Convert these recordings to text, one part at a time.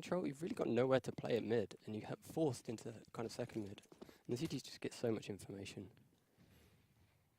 control, you've really got nowhere to play at mid, and you have forced into kind of second mid. And the CTs just get so much information.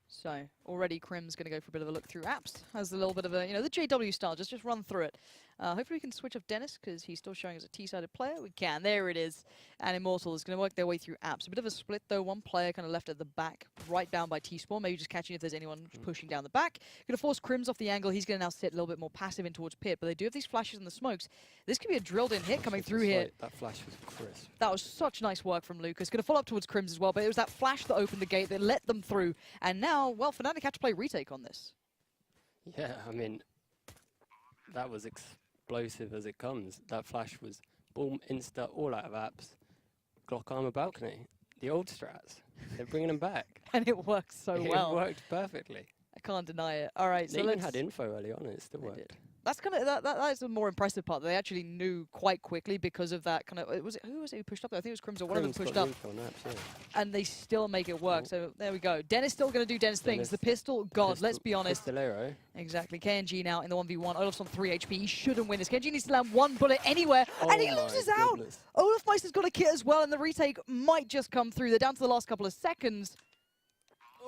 So already Crim's going to go for a bit of a look through apps. Has a little bit of a, the JW style, just run through it. Hopefully we can switch off Dennis because he's still showing as a T-sided player. We can, there it is. And Immortals is going to work their way through apps. A bit of a split though, one player kind of left at the back, right down by T-spawn, maybe just catching if there's anyone pushing down the back. Going to force Crims off the angle, he's going to now sit a little bit more passive in towards pit, but they do have these flashes and the smokes. This could be a drilled in hit coming through here. That flash was crisp. That was such nice work from Lucas. Going to follow up towards Crims as well, but it was that flash that opened the gate that let them through. And now, well, Fnatic have to play retake on this. Yeah, I mean, that was explosive as it comes. That flash was boom, insta, all out of apps. Glock armor balcony. The old strats. They're bringing them back. And it worked so well. It worked perfectly. I can't deny it. All right, they even had info early on and it still worked. That's kind of that is the more impressive part. They actually knew quite quickly because of that kind of. Who was it who pushed up there? I think it was Crims or one of them pushed up. And they still make it work. So there we go. Dennis still going to do Dennis things. The pistol, God, let's be honest. Pistolero. Exactly. KNG now in the 1v1. Olaf's on 3 HP. He shouldn't win this. KNG needs to land one bullet anywhere, and he loses out. Olaf Meister's got a kit as well, and the retake might just come through. They're down to the last couple of seconds,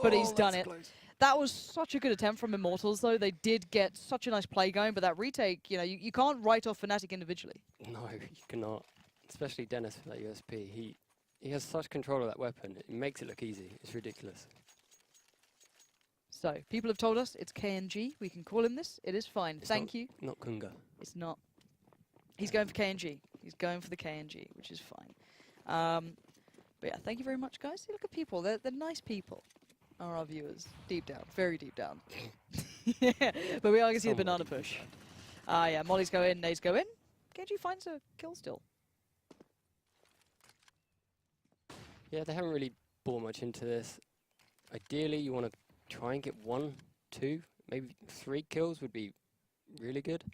but he's done it. Close. That was such a good attempt from Immortals, though. They did get such a nice play going, but that retake, you can't write off Fnatic individually. No, you cannot. Especially Dennis with that USP. He has such control of that weapon. It makes it look easy. It's ridiculous. So, people have told us it's KNG. We can call him this. It is fine. Thank you. Not Kunga. It's not. He's going for KNG. He's going for the KNG, which is fine. But yeah, thank you very much, guys. See, look at people. They're nice people. Are our viewers. Deep down. Very deep down. Yeah, but we are going to see the banana push. Yeah, Mollies go in, nades go in. KNG finds a kill still. Yeah, they haven't really bought much into this. Ideally, you want to try and get 1, 2, maybe 3 kills would be really good.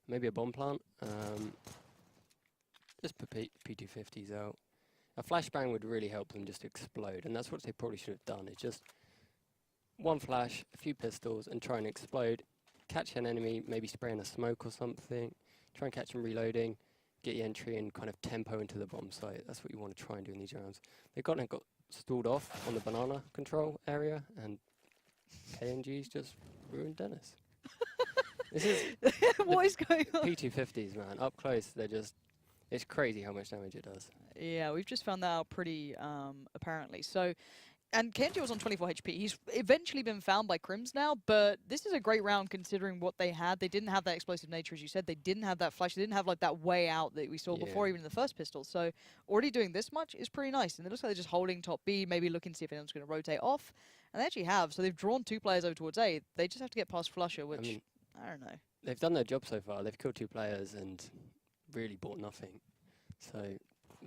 Maybe a bomb plant. Just put P250s out. A flashbang would really help them just explode, and that's what they probably should have done. It's just one flash, a few pistols, and try and explode. Catch an enemy, maybe spray in a smoke or something. Try and catch them reloading. Get your entry and kind of tempo into the bomb site. That's what you want to try and do in these rounds. They got stalled off on the banana control area, and KNG's just ruined Dennis. This is what is going on? P250s, man. Up close, it's crazy how much damage it does. Yeah, we've just found that out pretty apparently. So, and KNG was on 24 HP. He's eventually been found by Crims now, but this is a great round considering what they had. They didn't have that explosive nature, as you said. They didn't have that flash. They didn't have like that way out that we saw before, even in the first pistol. So already doing this much is pretty nice. And it looks like they're just holding top B, maybe looking to see if anyone's going to rotate off. And they actually have. So they've drawn 2 players over towards A. They just have to get past Flusher, which, I don't know. They've done their job so far. They've killed 2 players and really bought nothing. So,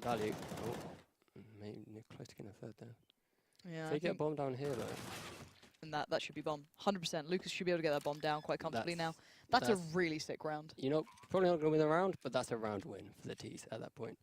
value. Oh, maybe close to getting a 3rd there. Yeah, so they get a bomb down here, though. And that should be bomb. 100%. Lucas should be able to get that bomb down quite comfortably now. That's a really sick round. Probably not going to win the round, but that's a round win for the T's at that point.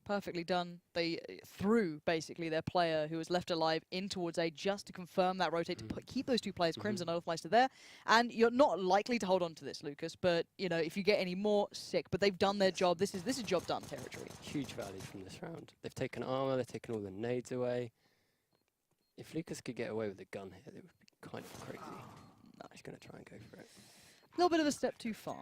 Perfectly done. They threw, basically, their player who was left alive in towards A just to confirm that rotate, to keep those 2 players, Crims and Olafmeister, there. And you're not likely to hold on to this, Lucas, but, if you get any more, sick. But they've done their job. This is job done territory. Huge value from this round. They've taken armor, they've taken all the nades away. If Lucas could get away with a gun here, it would be kind of crazy. No, he's going to try and go for it. A little bit of a step too far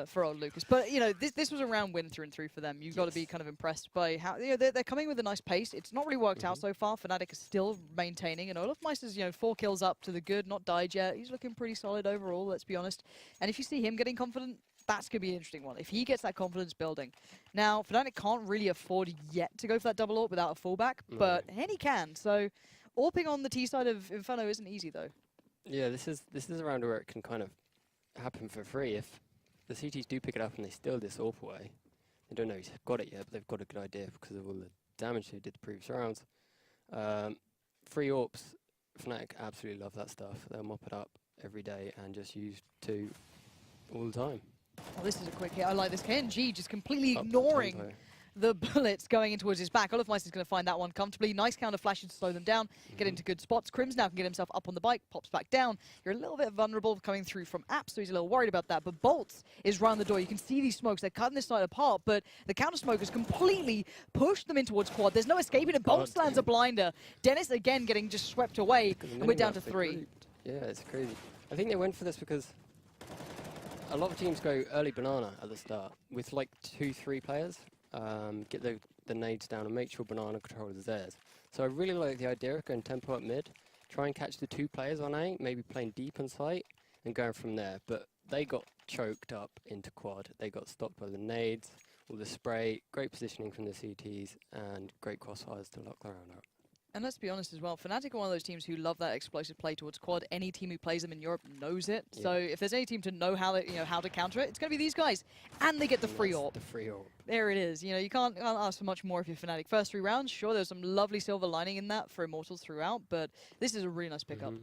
for old Lucas. But, this was a round win through and through for them. You've got to be kind of impressed by how, they're coming with a nice pace. It's not really worked out so far. Fnatic is still maintaining. And Olafmeister's, 4 kills up to the good, not died yet. He's looking pretty solid overall, let's be honest. And if you see him getting confident, that's going to be an interesting one. If he gets that confidence building. Now, Fnatic can't really afford yet to go for that double AWP without a fallback, but Henny can. So, AWPing on the T side of Inferno isn't easy, though. Yeah, this is a round where it can kind of happen for free. If the CTs do pick it up and they steal this AWP away, they don't know he's got it yet, but they've got a good idea because of all the damage they did the previous rounds. Free AWPs, Fnatic absolutely love that stuff. They'll mop it up every day and just use 2 all the time. Oh, this is a quick hit. I like this. KNG just completely ignoring the bullets going in towards his back. Olofmeister's going to find that one comfortably. Nice counter flashes to slow them down, get into good spots. Crims now can get himself up on the bike, pops back down. You're a little bit vulnerable coming through from App, so he's a little worried about that. But Bolts is round the door. You can see these smokes. They're cutting this side apart, but the counter smoke has completely pushed them in towards quad. There's no escaping it. Bolts lands a blinder. Dennis again getting just swept away, and we're down to 3. Yeah, it's crazy. I think they went for this because a lot of teams go early banana at the start with like 2-3 players. Get the nades down and make sure banana control is theirs. So I really like the idea of going tempo up mid, try and catch the 2 players on A, maybe playing deep on site and going from there. But they got choked up into quad. They got stopped by the nades, all the spray, great positioning from the CTs, and great crossfires to lock the round out. And let's be honest as well, Fnatic are one of those teams who love that explosive play towards quad. Any team who plays them in Europe knows it. Yeah. So if there's any team to know how to counter it, it's going to be these guys. And they get the free AWP. The free AWP. There it is. You can't ask for much more if you're Fnatic. First 3 rounds, sure, there's some lovely silver lining in that for Immortals throughout, but this is a really nice pickup.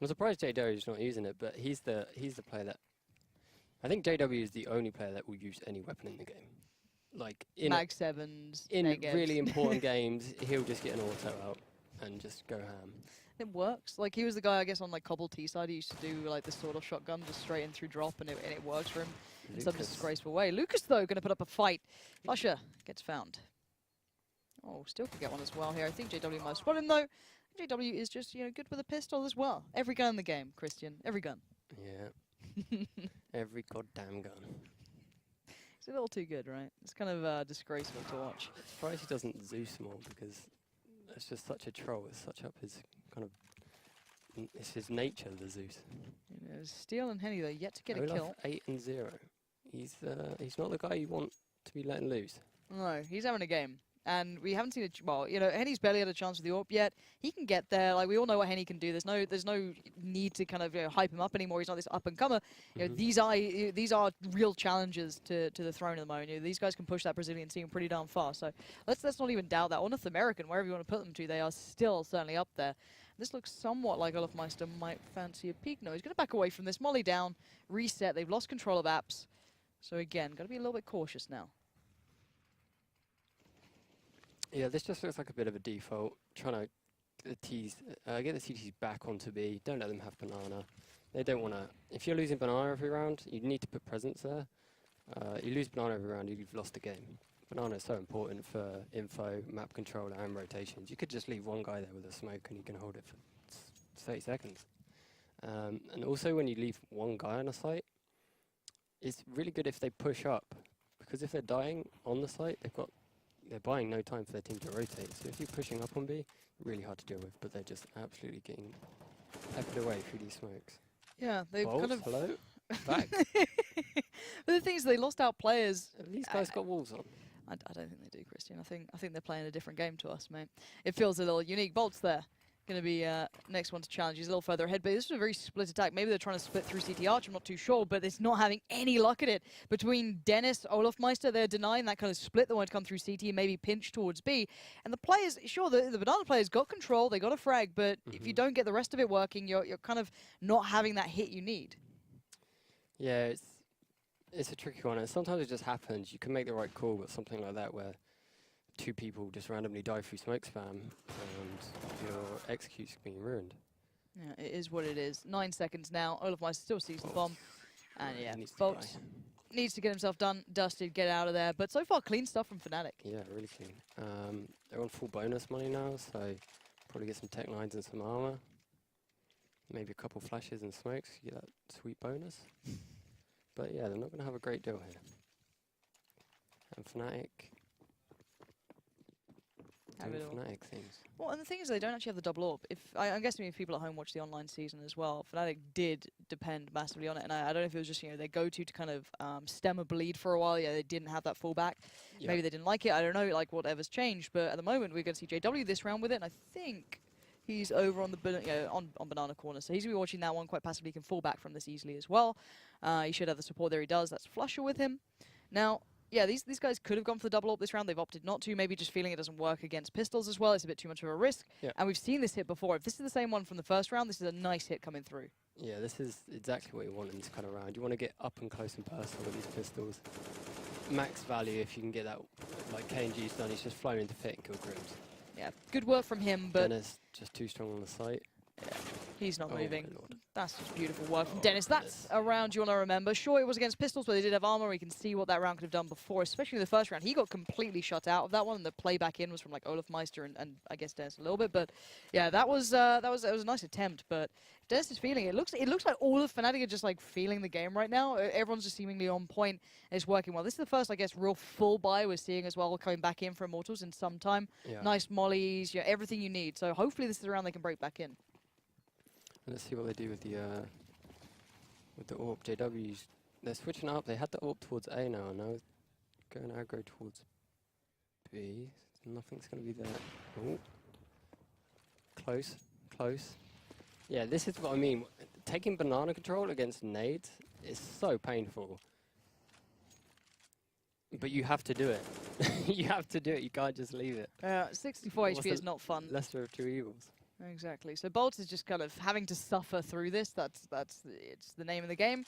I'm surprised JW is not using it, but he's the player that... I think JW is the only player that will use any weapon in the game. Like in Mag 7s, in really important games, he'll just get an auto out and just go ham. It works. Like, he was the guy, I guess, on like Cobble T side. He used to do like the sort of shotgun just straight in through drop, and it works for him in some disgraceful way. Lucas, though, going to put up a fight. Flusher gets found. Oh, still could get one as well here. I think JW might spot him, though. JW is just, good with a pistol as well. Every gun in the game, Christian. Every gun. Yeah. Every goddamn gun. It's a little too good, right? It's kind of disgraceful to watch. I'm surprised he doesn't Zeus more, because it's just such a troll. It's such up his kind of... It's his nature, the Zeus. Steel and Henny, though, yet to get a kill. 8-0. He's not the guy you want to be letting loose. No, he's having a game. And we haven't seen Henny's barely had a chance with the AWP yet. He can get there. Like, we all know what Henny can do. There's no need to kind of hype him up anymore. He's not this up and comer. These are real challenges to the throne at the moment. These guys can push that Brazilian team pretty darn far. So let's not even doubt that. Or North American, wherever you want to put them to, they are still certainly up there. This looks somewhat like Olofmeister might fancy a peek. No, he's going to back away from this. Molly down, reset. They've lost control of apps. So again, got to be a little bit cautious now. Yeah, this just looks like a bit of a default. Trying to get the CTs back onto B. Don't let them have banana. They don't want to... If you're losing banana every round, you need to put presence there. You lose banana every round, you've lost the game. Banana is so important for info, map control, and rotations. You could just leave one guy there with a smoke and he can hold it for 30 seconds. And also when you leave one guy on a site, it's really good if they push up. Because if they're dying on the site, they're buying no time for their team to rotate. So if you're pushing up on B, really hard to deal with, but they're just absolutely getting peppered away through these smokes. Yeah, they've kind of... Hello? Back. But the thing is, they lost out players. These guys got walls on. I don't think they do, Christian. I think they're playing a different game to us, mate. It feels a little unique. Bolt's there. Going to be next one to challenge. He's a little further ahead, but this was a very split attack. Maybe they're trying to split through CT Arch, I'm not too sure, but it's not having any luck at it. Between Dennis, Olofmeister, they're denying that kind of split. They want to come through CT and maybe pinch towards B. And the players, sure, the banana players got control, they got a frag, but if you don't get the rest of it working, you're kind of not having that hit you need. Yeah, it's a tricky one, and sometimes it just happens. You can make the right call, but something like that where 2 people just randomly die through smoke spam and your execute's being ruined. Yeah, it is what it is. 9 seconds now. Olofmeister still sees the bomb. And yeah, Bolt needs to get himself dusted, get out of there. But so far, clean stuff from Fnatic. Yeah, really clean. They're on full bonus money now, so probably get some tech 9s and some armor. Maybe a couple flashes and smokes, you get that sweet bonus. But yeah, they're not going to have a great deal here. And Fnatic... Fnatic things. Well, and the thing is, they don't actually have the double AWP. I'm guessing if people at home watch the online season as well, Fnatic did depend massively on it. And I don't know if it was just their go-to to kind of stem a bleed for a while. Yeah, they didn't have that fallback. Yeah. Maybe they didn't like it. I don't know, like whatever's changed. But at the moment, we're going to see JW this round with it, and I think he's over on the on banana corner. So he's going to be watching that one quite passively. He can fall back from this easily as well. He should have the support there. He does. That's Flusher with him. Now. Yeah, these guys could have gone for the double AWP this round. They've opted not to, maybe just feeling it doesn't work against pistols as well. It's a bit too much of a risk. Yeah. And we've seen this hit before. If this is the same one from the first round, this is a nice hit coming through. Yeah, this is exactly what you want in this kind of round. You want to get up and close and personal with these pistols. max value if you can get that, like KNG's done. He's just flown into Fit and killed Grims. Yeah, good work from him, but Dennis just too strong on the site. yeah, he's not Oh, moving. my lord. That's just beautiful work from Oh, Dennis. That's a round you want to remember. Sure, it was against Pistols, but they did have armor. We can see what that round could have done before, especially the first round. He got completely shut out of that one. The play back in was from like Olaf Meister and I guess Dennis a little bit. But yeah, that was a nice attempt. But Dennis is feeling it. It looks like all of Fnatic are just like feeling the game right now. Everyone's just seemingly on point. It's working well. This is the first, I guess, real full buy we're seeing as well, coming back in for Immortals in some time. Yeah. Nice mollies, yeah, everything you need. So hopefully this is a round they can break back in. Let's see what they do with the AWP. JWs, they're switching up. They had the AWP towards A now, and now it's going aggro towards B. Nothing's going to be there. Oh. Close, close. Yeah, this is what I mean. Taking banana control against nades is so painful. But you have to do it. You have to do it. You can't just leave it. 64 What's HP is not fun. Lesser of two evils. Exactly. So Bolt is just kind of having to suffer through this. It's the name of the game.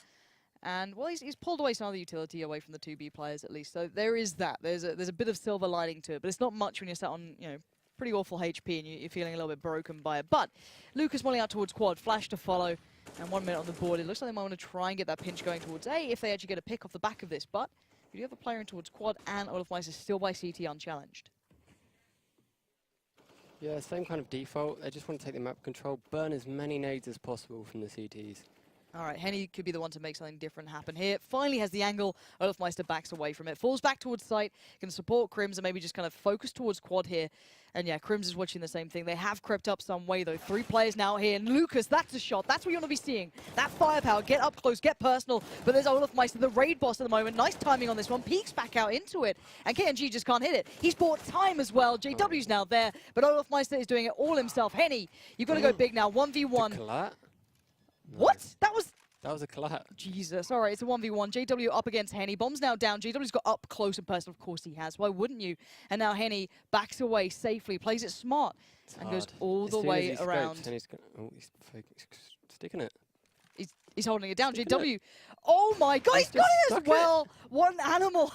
And well, he's pulled away some of the utility away from the 2B players at least. So there is that. There's a bit of silver lining to it, but it's not much when you're sat on, you know, pretty awful HP and you're feeling a little bit broken by it. But Lucas molling out towards quad, flash to follow, and 1 minute on the board. It looks like they might want to try and get that pinch going towards A if they actually get a pick off the back of this. But you do have a player in towards quad, and Olaf Meister still by CT unchallenged. Yeah, same kind of default. They just want to take the map control, burn as many nades as possible from the CTs. All right, Henny could be the one to make something different happen here. Finally has the angle. Olaf Meister backs away from it. Falls back towards site. Can support Crims and maybe just kind of focus towards quad here. And yeah, Crims is watching the same thing. They have crept up some way though. 3 players now here. And Lucas, that's a shot. That's what you want to be seeing. That firepower. Get up close, get personal. But there's Olaf Meister, the raid boss at the moment. Nice timing on this one. Peeks back out into it. And KNG just can't hit it. He's bought time as well. JW's now there. But Olaf Meister is doing it all himself. Henny, you've got to go big now. 1v1. Collat? What? That was a collat. Jesus. All right, it's a 1v1. JW up against Henny. Bomb's now down. JW's got up close and personal. Of course he has. Why wouldn't you? And now Henny backs away safely, plays it smart, and goes all the way around. He's sticking it. He's holding it down. JW. Oh my God, he's got it as well. One animal.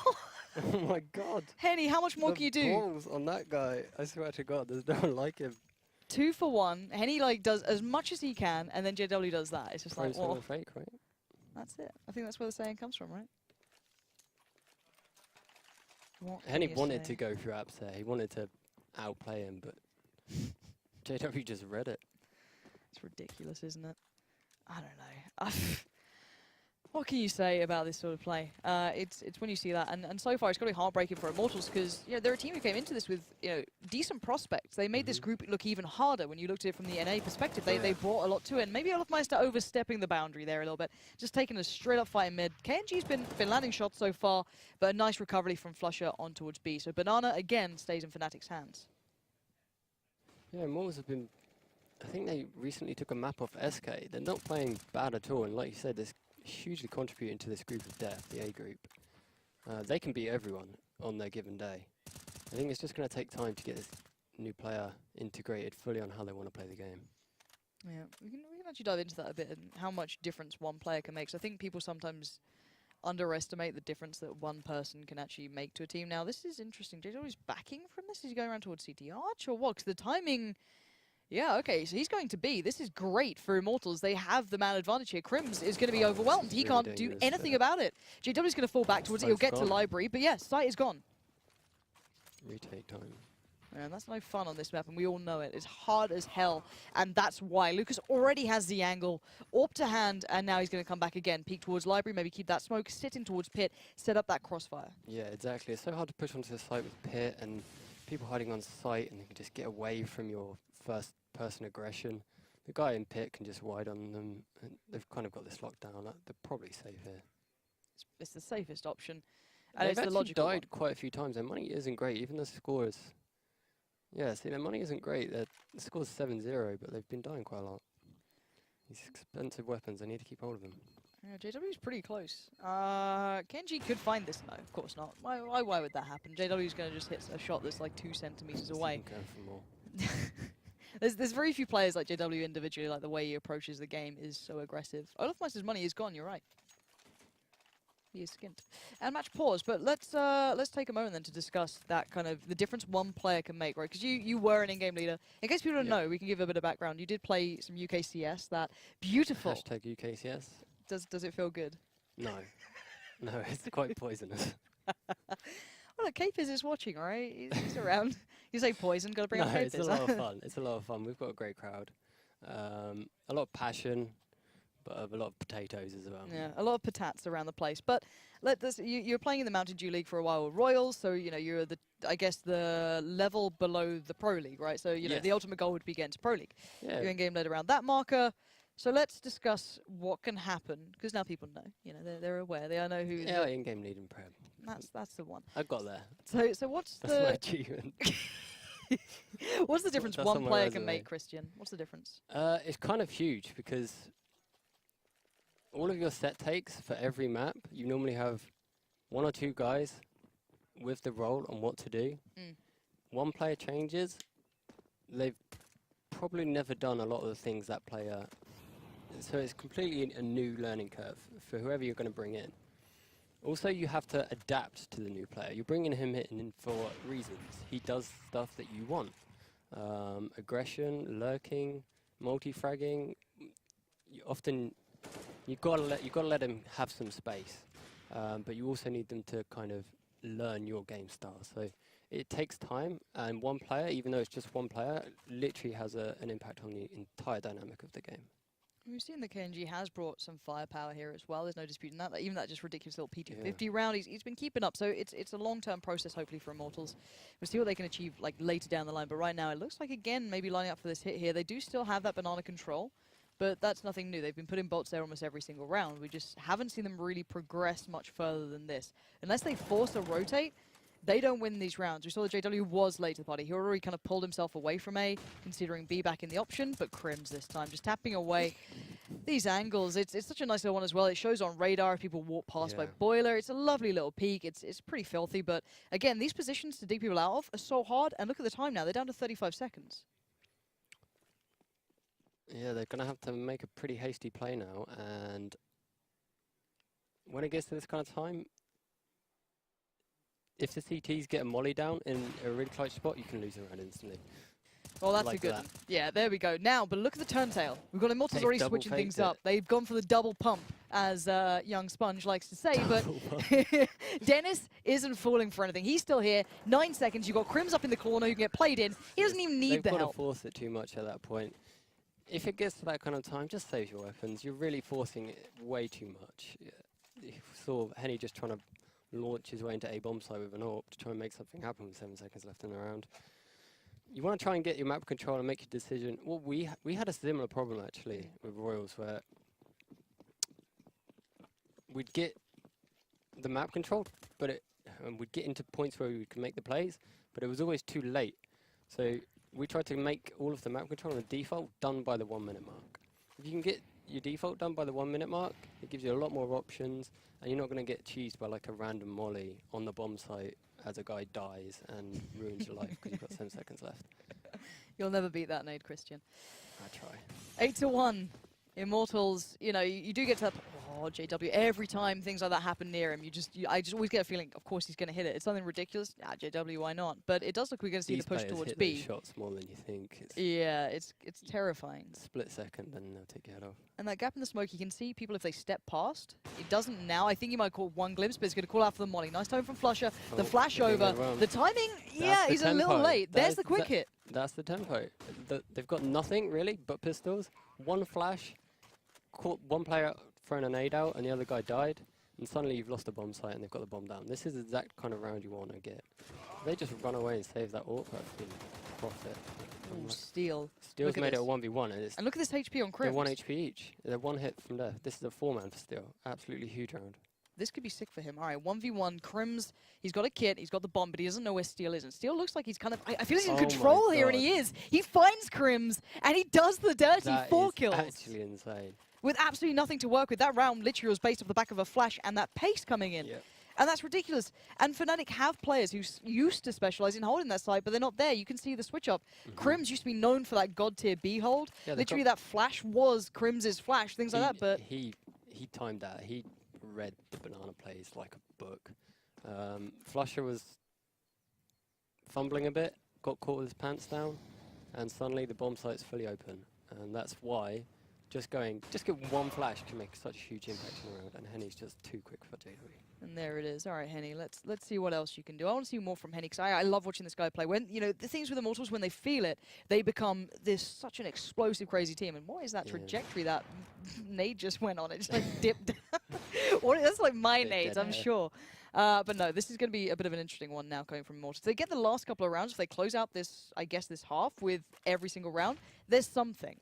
Oh my God. Henny, how much more can you do? Balls on that guy. I swear to God, there's no one like him. 2 for 1. Henny like does as much as he can, and then JW does that. It's just like, oh, fake, right? that's it. I think that's where the saying comes from, right? Henny wanted to go through apps there. He wanted to outplay him, but JW just read it. It's ridiculous, isn't it? I don't know. What can you say about this sort of play? It's when you see that, and so far it's got to be heartbreaking for Immortals because they're a team who came into this with decent prospects. They made this group look even harder when you looked at it from the NA perspective. They brought a lot to it, and maybe Olaf Meister overstepping the boundary there a little bit, just taking a straight up fight in mid. KNG's been landing shots so far, but a nice recovery from Flusher on towards B. So Banana again stays in Fnatic's hands. Yeah, Immortals have been. I think they recently took a map off SK. They're not playing bad at all, and like you said, this hugely contributing to this group of death, the A group. They can beat everyone on their given day. I think it's just going to take time to get this new player integrated fully on how they want to play the game. Yeah, we can actually dive into that a bit and how much difference one player can make. So I think people sometimes underestimate the difference that one person can actually make to a team. Now, this is interesting. JW's backing from this? Is he going around towards CT Arch or what? Because the timing... Yeah, okay, so he's going to B. This is great for Immortals. They have the man advantage here. Crims is going to be overwhelmed. He can't do anything about it. JW's going to fall back towards it. He'll get to Library, but yeah, site is gone. Retake time. And that's no fun on this map, and we all know it. It's hard as hell, and that's why. Lucas already has the angle, AWP to hand, and now he's going to come back again. Peek towards Library, maybe keep that smoke, sit in towards Pit, set up that crossfire. Yeah, exactly. It's so hard to push onto the site with Pit and people hiding on site, and you can just get away from your first person aggression. The guy in Pit can just wide on them, and they've kind of got this locked down. They're probably safe here. It's the safest option. And They've it's the logical died one. quite a few times. Their money isn't great. Even the score is... Yeah, see, their money isn't great. The score's 7-0, but they've been dying quite a lot. These expensive weapons, I need to keep hold of them. Yeah, JW's pretty close. Kenji could find this. No, of course not. Why would that happen? JW's going to just hit a shot that's like 2 centimeters away. Go for more. There's very few players like JW individually, like the way he approaches the game is so aggressive. Olaf Meister's money is gone, you're right. He is skint. And match pause, but let's take a moment then to discuss that kind of the difference one player can make, right? Because you were an in-game leader. In case people don't know, we can give a bit of background. You did play some UKCS, that beautiful. Hashtag UKCS. Does it feel good? No. No, it's quite poisonous. Well, look, Capers is watching, all right? He's around. You say poison, gotta bring up No, it's Capers. a lot of fun. It's a lot of fun. We've got a great crowd. A lot of passion, but a lot of potatoes as well. Yeah, a lot of patats around the place. But you're playing in the Mountain Dew League for a while with Royals, so you're the level below the Pro League, right? So the ultimate goal would be getting to Pro League. Yeah. You're in game led around that marker. So let's discuss what can happen, because now people know. They're aware. They know who. Yeah, in-game lead and prem. That's the one. I got there. So what's That's my achievement. what's the difference That's one on my player can resume. make, Christian? What's the difference? It's kind of huge because all of your set takes for every map, you normally have 1 or 2 guys with the role on what to do. One player changes, they've probably never done a lot of the things that player. So it's completely a new learning curve for whoever you're going to bring in. Also, you have to adapt to the new player. You're bringing him in for reasons. He does stuff that you want. Aggression, lurking, multi-fragging. You've got to let him have some space. But you also need them to kind of learn your game style. So it takes time, and one player, even though it's just one player, literally has an impact on the entire dynamic of the game. We've seen that KNG has brought some firepower here as well. There's no disputing that. Even that just ridiculous little P250 round, he's been keeping up. So it's a long-term process, hopefully, for Immortals. We'll see what they can achieve later down the line. But right now, it looks like, again, maybe lining up for this hit here. They do still have that banana control, but that's nothing new. They've been putting bolts there almost every single round. We just haven't seen them really progress much further than this. Unless they force a rotate, they don't win these rounds. We saw that JW was late to the party. He already kind of pulled himself away from A, considering B back in the option, but Crims this time, just tapping away these angles. It's such a nice little one as well. It shows on radar if people walk past by Boiler. It's a lovely little peek. It's pretty filthy, but again, these positions to dig people out of are so hard, and look at the time now. They're down to 35 seconds. Yeah, they're going to have to make a pretty hasty play now, and when it gets to this kind of time, if the CTs get a molly down in a really clutch spot, you can lose the round instantly. Well, that's like a good that. one. Yeah, there we go. Now, but look at the turntail. We've got Immortals They've already double switching things faked up. They've gone for the double pump, as young Sponge likes to say, but Dennis isn't falling for anything. He's still here. 9 seconds. You've got Crims up in the corner who can get played in. He doesn't even need the help. They've got help. to force it too much at that point. If it gets to that kind of time, just save your weapons. You're really forcing it way too much. You saw Henny just trying to launch his way into A bomb site with an AWP to try and make something happen with 7 seconds left in the round. You want to try and get your map control and make your decision. Well, we had a similar problem actually with Royals, where we'd get the map control, but we'd get into points where we could make the plays, but it was always too late. So we tried to make all of the map control and the default done by the 1 minute mark. If you can get your default done by the 1 minute mark, it gives you a lot more options, and you're not going to get cheesed by like a random molly on the bomb site as a guy dies and ruins your life because you've got 7 seconds left. You'll never beat that nade, Christian. I try. 8-1. Immortals, you do get to that. Oh, JW, every time things like that happen near him, I just always get a feeling, of course he's going to hit it. It's something ridiculous. JW, why not? But it does look we're going to see These the push players towards hit B. those shots more than you think. It's terrifying. Split second, then they'll take your head off. And that gap in the smoke, you can see people if they step past. It doesn't now. I think he might call one glimpse, but it's going to call out for the molly. Nice time from Flusher. The flash over. The timing, he's a little late. There's the quick hit. That's the tempo. They've got nothing really but pistols. One flash, caught one player throwing a nade out, and the other guy died. And suddenly you've lost the bomb site, and they've got the bomb down. This is the exact kind of round you want to get. If they just run away and save that AWP, that's been profit. Ooh, Steal. Steel's made it a 1v1. And look at this HP on Crims. They're 1 HP each. They're 1 hit from death. This is a 4-man for Steel. Absolutely huge round. This could be sick for him. All right, 1v1. Crims, he's got a kit, he's got the bomb, but he doesn't know where Steel is. And Steel looks like he's kind of, I feel he's in control here, and he is. He finds Crims, and he does the dirty 4 kills. That's actually insane. With absolutely nothing to work with. That round literally was based off the back of a flash and that pace coming in. Yep. And that's ridiculous. And Fnatic have players who used to specialize in holding that side, but they're not there. You can see the switch up. Crims used to be known for that god tier B hold. Yeah, literally that flash was Crims's flash, things like that. But he timed that. He read the banana plays like a book. Flusher was fumbling a bit, got caught with his pants down, and suddenly the bomb site's fully open. And that's why just get one flash can make such a huge impact on the round, and Henny's just too quick for JW. And there it is. All right, Henny, let's see what else you can do. I want to see more from Henny, because I love watching this guy play. When, you know, the things with Immortals, when they feel it, they become such an explosive, crazy team. And what is that trajectory that nade just went on? It just like dipped down. That's like my nades, I'm sure. But no, this is going to be a bit of an interesting one now coming from Immortals. If they get the last couple of rounds, if they close out this, I guess, this half with every single round, there's something.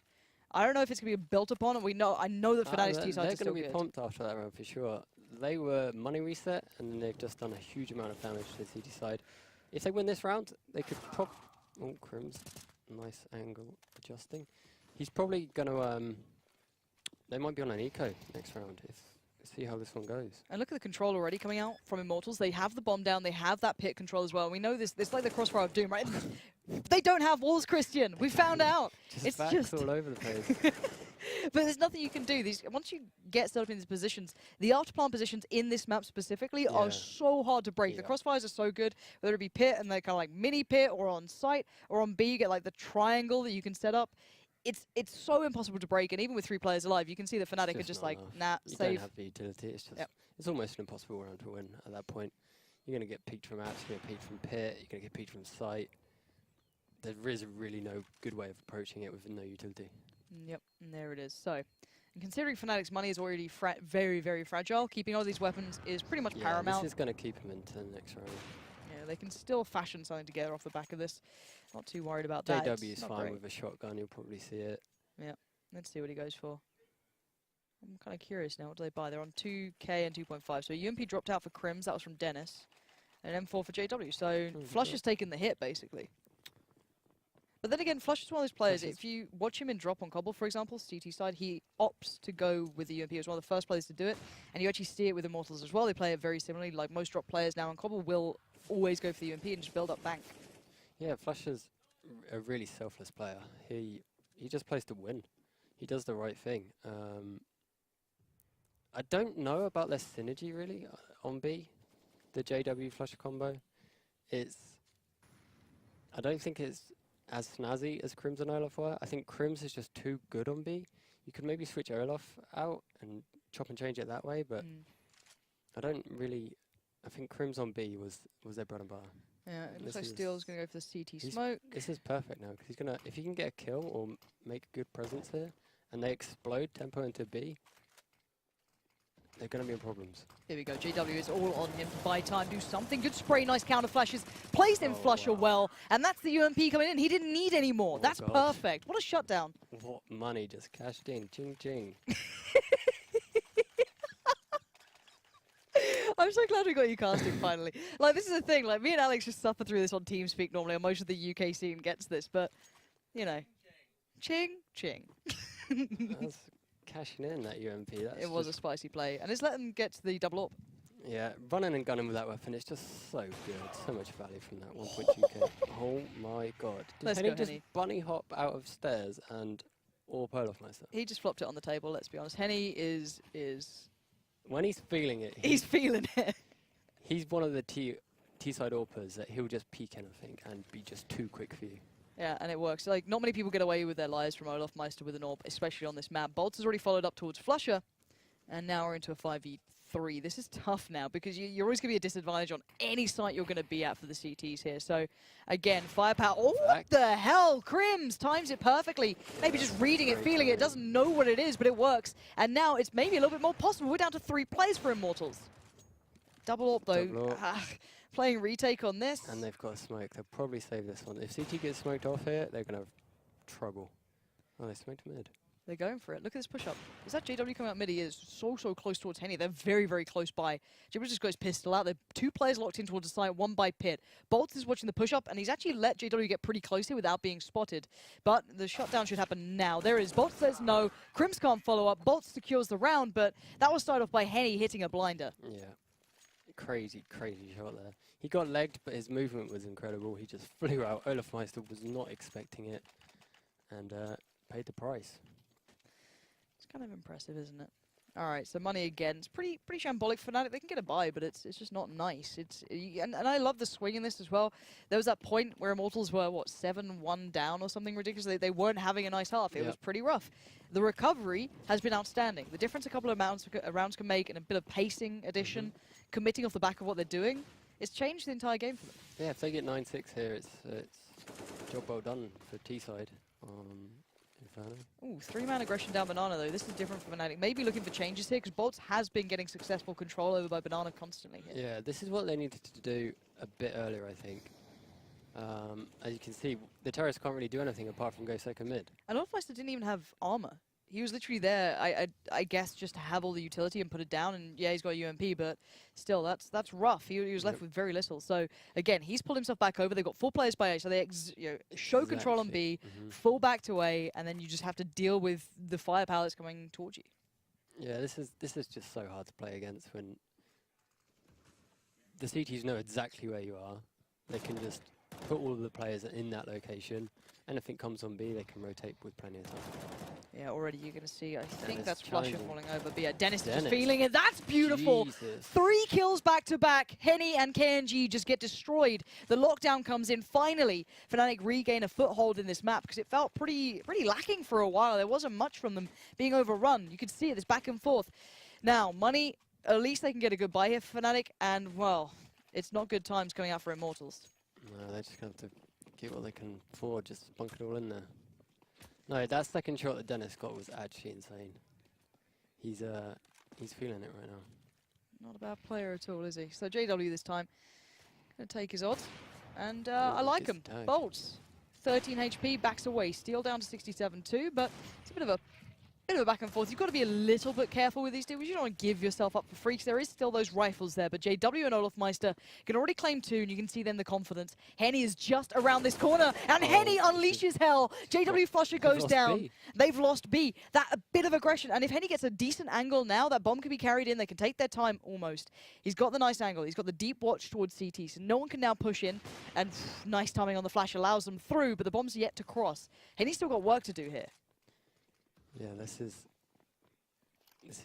I don't know if it's going to be built upon, and I know that Fnatic's T-side is still good. They're going to be pumped after that round for sure. They were money reset, and then they've just done a huge amount of damage to the CT side. If they win this round, they could oh, Crims, nice angle adjusting. He's probably going to, they might be on an eco next round. See how this one goes. And look at the control already coming out from Immortals. They have the bomb down, they have that pit control as well. And we know this is like the Crossfire of Doom, right? They don't have walls, Christian. We found out. It's just all over the place. But there's nothing you can do. Once you get set up in these positions, the afterplan positions in this map specifically are so hard to break. The crossfires are so good, whether it be pit and they're kind of like mini pit, or on site, or on B you get like the triangle that you can set up. It's so impossible to break, and even with 3 players alive, you can see the Fnatic are just like, nah, you save. You don't have the utility. It's just it's almost an impossible round to win at that point. You're going to get peeked from apps, you're going to get peeked from pit, you're going to get peeked from site. There is really no good way of approaching it with no utility. Yep, and there it is. So, and considering Fnatic's money is already very, very fragile, keeping all these weapons is pretty much paramount. This is going to keep him into the next round. Yeah, they can still fashion something together off the back of this. Not too worried about that. JW is fine with a shotgun, you'll probably see it. Yeah, let's see what he goes for. I'm kind of curious now, what do they buy? They're on 2k and 2.5. So UMP dropped out for Crims, that was from Dennis. And M4 for JW, so Flush has taken the hit, basically. But then again, Flush is one of those players, if you watch him in drop on Cobble, for example, CT side, he opts to go with the UMP. He was one of the first players to do it, and you actually see it with Immortals as well. They play it very similarly, like most drop players now on Cobble will always go for the UMP and just build up bank. Yeah, Flush is a really selfless player. He just plays to win. He does the right thing. I don't know about their synergy, really, on B, the JW Flush combo. I don't think it's as snazzy as Crims and Olaf were. I think Crims is just too good on B. You could maybe switch Olaf out and chop and change it that way, but I think Crims on B was their bread and butter. Yeah, it looks like Steel's going to go for the CT smoke. This is perfect now, because if he can get a kill or make a good presence here, and they explode tempo into B, they're going to be in problems. Here we go, JW is all on him to buy time, do something. Good spray, nice counter flashes, plays in Flusher well, and that's the UMP coming in. He didn't need any more. That's perfect. What a shutdown. What money just cashed in, ching ching. I'm so glad we got you casting finally. Like, this is the thing, like, me and Alex just suffer through this on TeamSpeak normally, and most of the UK scene gets this, but, you know, ching, ching. That's cashing in, that UMP. It was a spicy play, and it's let them get to the double up. Yeah, running and gunning with that weapon, it's just so good. So much value from that 1.2k. Oh my god. Did Henny just bunny hop out of stairs and AWP Olafmeister? He just flopped it on the table, let's be honest. Henny is... When he's feeling it... He's feeling it. He's one of the T-side AWPers that he'll just peek anything and be just too quick for you. Yeah, and it works. Like, not many people get away with their lives from Olafmeister with an AWP, especially on this map. Bolts has already followed up towards Flusher, and now we're into a 5v3. This is tough now, because you're always going to be a disadvantage on any site you're going to be at for the CTs here. So, again, firepower. Oh, what the hell? Crims times it perfectly. Maybe just reading it, feeling it, doesn't know what it is, but it works. And now it's maybe a little bit more possible. We're down to 3 plays for Immortals. Double AWP, though. Playing retake on this. And they've got a smoke. They'll probably save this one. If CT gets smoked off here, they're going to have trouble. Oh, they smoked mid. They're going for it. Look at this push-up. Is that JW coming out mid? He is so close towards Henny. They're very, very close by. JW just goes pistol out. They're 2 players locked in towards the side, 1 by pit. Bolts is watching the push-up, and he's actually let JW get pretty close here without being spotted. But the shutdown should happen now. There it is. Bolts says no. Crims can't follow up. Bolts secures the round, but that was started off by Henny hitting a blinder. Yeah. Crazy, crazy shot there. He got legged, but his movement was incredible. He just flew out. Olafmeister was not expecting it and paid the price. It's kind of impressive, isn't it? All right, so money again. It's pretty shambolic for Fnatic. They can get a buy, but it's just not nice. And I love the swing in this as well. There was that point where Immortals were what 7-1 down or something ridiculous. They weren't having a nice half. It was pretty rough. The recovery has been outstanding. The difference a couple of rounds can make, and a bit of pacing addition, committing off the back of what they're doing, it's changed the entire game for them. Yeah, if they get 9-6 here, it's job well done for T-side. Inferno. Ooh, 3-man aggression down Banana, though. This is different from Fnatic. Maybe looking for changes here, because Bolts has been getting successful control over by Banana constantly here. Yeah, this is what they needed to do a bit earlier, I think. As you can see, the terrorists can't really do anything apart from go second mid. And Olofmeister didn't even have armor. He was literally there, I guess, just to have all the utility and put it down. And yeah, he's got a UMP, but still, that's rough. He was left with very little. So again, he's pulled himself back over. They've got 4 players by A, so they show control on B, full back to A, and then you just have to deal with the firepower that's coming towards you. Yeah, this is just so hard to play against when the CTs know exactly where you are. They can just put all of the players in that location. Anything comes on B, they can rotate with plenty of time. Yeah, already you're going to see, I think Dennis that's Flusher challenging. falling over. But yeah, Dennis is just feeling it. That's beautiful. Jesus. 3 kills back to back. Henny and KNG just get destroyed. The lockdown comes in. Finally, Fnatic regain a foothold in this map because it felt pretty lacking for a while. There wasn't much from them being overrun. You could see it, this back and forth. Now, money, at least they can get a good buy here for Fnatic. And, well, it's not good times coming out for Immortals. No, they're just going to have to get what they can afford, just bunk it all in there. No, that second shot that Dennis got was actually insane. He's feeling it right now. Not a bad player at all, is he? So JW this time, gonna take his odds, and I like him. Bolts, 13 HP, backs away. Steel down to 67 too, but it's a bit of a back and forth. You've got to be a little bit careful with these dudes. You don't want to give yourself up for free, because there is still those rifles there. But JW and Olofmeister can already claim 2, and you can see then the confidence. Henny is just around this corner, and Henny unleashes hell. JW Flusher goes down. B. They've lost B. That a bit of aggression, and if Henny gets a decent angle now, that bomb can be carried in. They can take their time almost. He's got the nice angle. He's got the deep watch towards CT, so no one can now push in. And nice timing on the flash allows them through, but the bomb's yet to cross. Henny's still got work to do here. Yeah, this is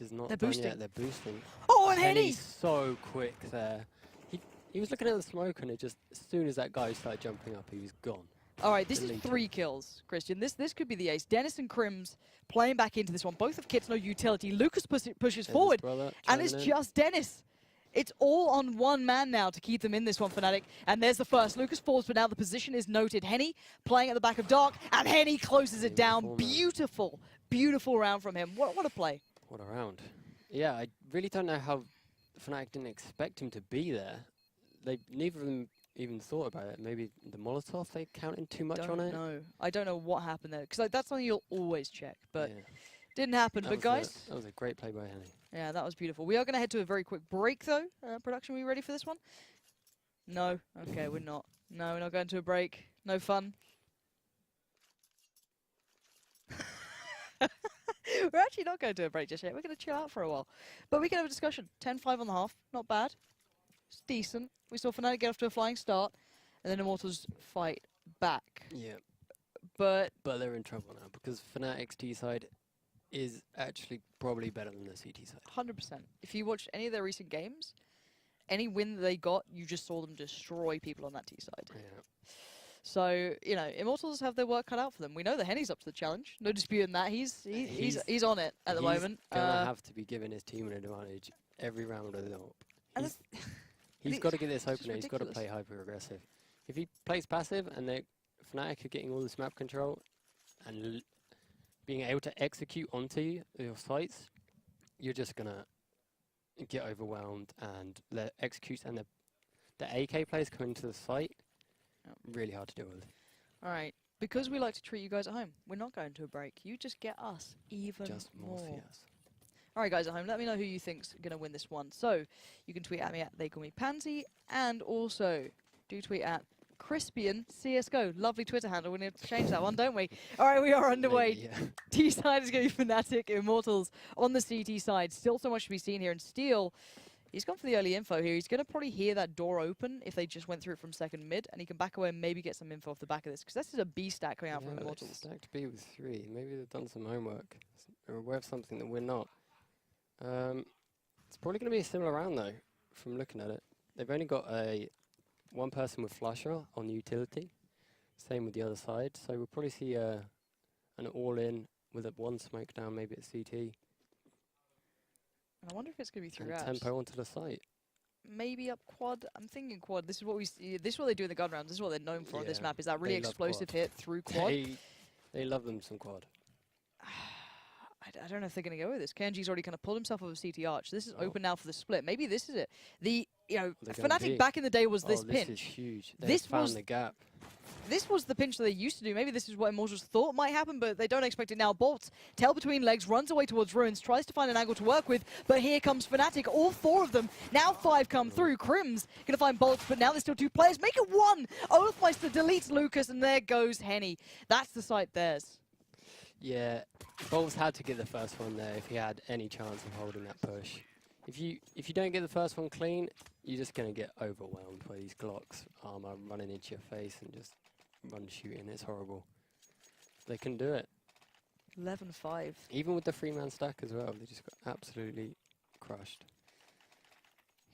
not They're done boosting. yet. They're boosting. Oh, and Henny! Henny's so quick there. He was looking at the smoke, and it just, as soon as that guy started jumping up, he was gone. All right, this is Deleted. 3 kills, Christian. This could be the ace. Dennis and Crims playing back into this one. Both of Kit's no utility. Lucas pushes forward, and it's just Dennis. It's all on one man now to keep them in this one, Fnatic. And there's the first. Lucas falls, but now the position is noted. Henny playing at the back of Dark, and Henny closes it down. Beautiful, beautiful round from him. What a play. What a round. Yeah, I really don't know how Fnatic didn't expect him to be there. Neither of them even thought about it. Maybe the Molotov, they counted too much on it? No, I don't know what happened there, because that's something you'll always check, but yeah. didn't happen. But guys, that was a great play by Henny. yeah, that was beautiful. We are going to head to a very quick break, though. Production, are we ready for this one? No? Okay, we're not. No, we're not going to a break. No fun. We're actually not going to a break just yet. We're going to chill out for a while. But we can have a discussion. 10-5 on the half. Not bad. It's decent. We saw Fnatic get off to a flying start, and then Immortals fight back. Yeah. But they're in trouble now, because Fnatic's T side is actually probably better than the CT side. 100%. If you watch any of their recent games, any win that they got, you just saw them destroy people on that T side. Yeah. So, you know, Immortals have their work cut out for them. We know that Henny's up to the challenge. No disputing that. He's on it at the moment. He's going to have to be giving his team an advantage every round of the AWP. He's got to get this opener. He's got to play hyper-aggressive. If he plays passive and Fnatic are getting all this map control and being able to execute onto your sites, you're just going to get overwhelmed, and the executes and the AK players coming to the site, really hard to deal with. All right. Because we like to treat you guys at home, we're not going to a break. You just get us even Just more more. CS. All right, guys at home, let me know who you think's going to win this one. So you can tweet at me at They Call Me Pansy, and also do tweet at Crispian CSGO. Lovely Twitter handle. We need to change that one, don't we? All right, we are underway. Maybe, yeah. T side is going to be Fnatic, Immortals on the CT side. Still so much to be seen here. And Steel, he's gone for the early info here. He's going to probably hear that door open if they just went through it from second mid, and he can back away and maybe get some info off the back of this, because this is a B stack coming out from Immortals. Stacked B with 3. Maybe they've done some homework. They're aware of something that we're not. It's probably going to be a similar round though, from looking at it. They've only got one person with flusher on utility. Same with the other side, so we'll probably see an all-in with a one smoke down, maybe at CT. I wonder if it's going to be through And apps. tempo onto the site. Maybe up quad. I'm thinking quad. This is what we see. This is what they do in the gun rounds. This is what they're known for on this Yeah, map. Is that really they love explosive quad. hit through quad? They love them some quad. I don't know if they're going to go with this. Kenji's already kind of pulled himself over CT arch. This is Oh. open now for the split. Maybe this is it. They're going Fnatic big. back in the day was this Oh, pinch. This is huge. They This found was the gap. This was the pinch that they used to do. Maybe this is what Immortals thought might happen, but they don't expect it now. Bolts, tail between legs, runs away towards Ruins, tries to find an angle to work with, but here comes Fnatic, all four of them. Now 5 come through. Crim's gonna find Bolts, but now there's still 2 players. Make it 1! Oathmeister deletes Lucas, and there goes Henny. That's the site theirs. Yeah, Bolts had to get the first one there if he had any chance of holding that push. If you don't get the first one clean, you're just gonna get overwhelmed by these Glocks armor running into your face and just run shooting. It's horrible. They can do it. 11-5. Even with the 3-man stack as well, they just got absolutely crushed.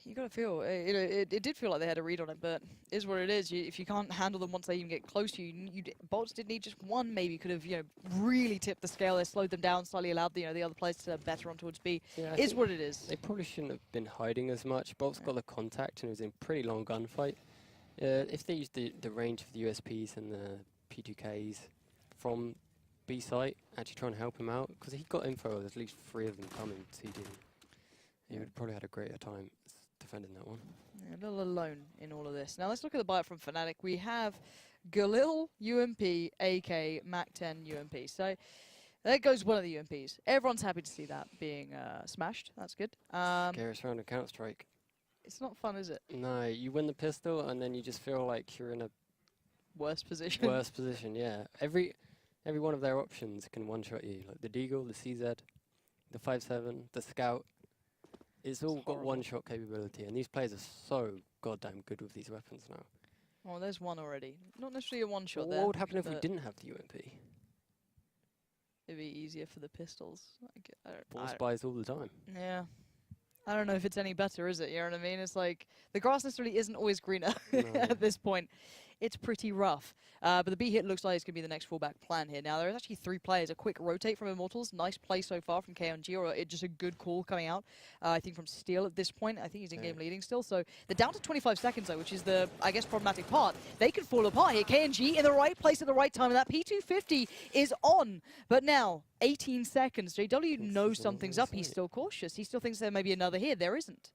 You gotta feel, it did feel like they had a read on it, but it is what it is. If you can't handle them once they even get close to you, Bolts did need just one maybe, could have, really tipped the scale. They slowed them down, slightly allowed the other players to better on towards B. Yeah, Is what it is. They probably shouldn't have been hiding as much. Bolts got the contact and it was in pretty long gunfight. If they used the range of the USPs and the P2Ks from B site, actually trying to help him out, because he got info of at least 3 of them coming CD. He would probably had a greater time defending that one. Yeah, a little alone in all of this. Now let's look at the buy from Fnatic. We have Galil, UMP, AK, Mac-10, UMP. So there goes one of the UMPs. Everyone's happy to see that being smashed. That's good. Scariest round of Counter-Strike. It's not fun, is it? No, you win the pistol and then you just feel like you're in a Worst position. worse position, yeah. Every one of their options can one-shot you. Like the Deagle, the CZ, the 5.7, the Scout. It's all got horrible. one-shot capability, and these players are so goddamn good with these weapons now. Oh, there's one already. Not necessarily a one-shot Well, there. what would happen if we but didn't have the UMP? It'd be easier for the pistols. Force buys all the time. Yeah. I don't know if it's any better, is it? You know what I mean? It's like, the grass necessarily isn't always greener No. at this point. It's pretty rough. But the B hit looks like it's going to be the next fallback plan here. Now, there's actually 3 players. A quick rotate from Immortals. Nice play so far from KNG, or just a good call coming out. I think from Steel at this point. I think he's in-game leading still. So they're down to 25 seconds, though, which is the, I guess, problematic part. They could fall apart here. KNG in the right place at the right time, and that P250 is on. But now, 18 seconds. JW knows something's up. He's still cautious. He still thinks there may be another here. There isn't.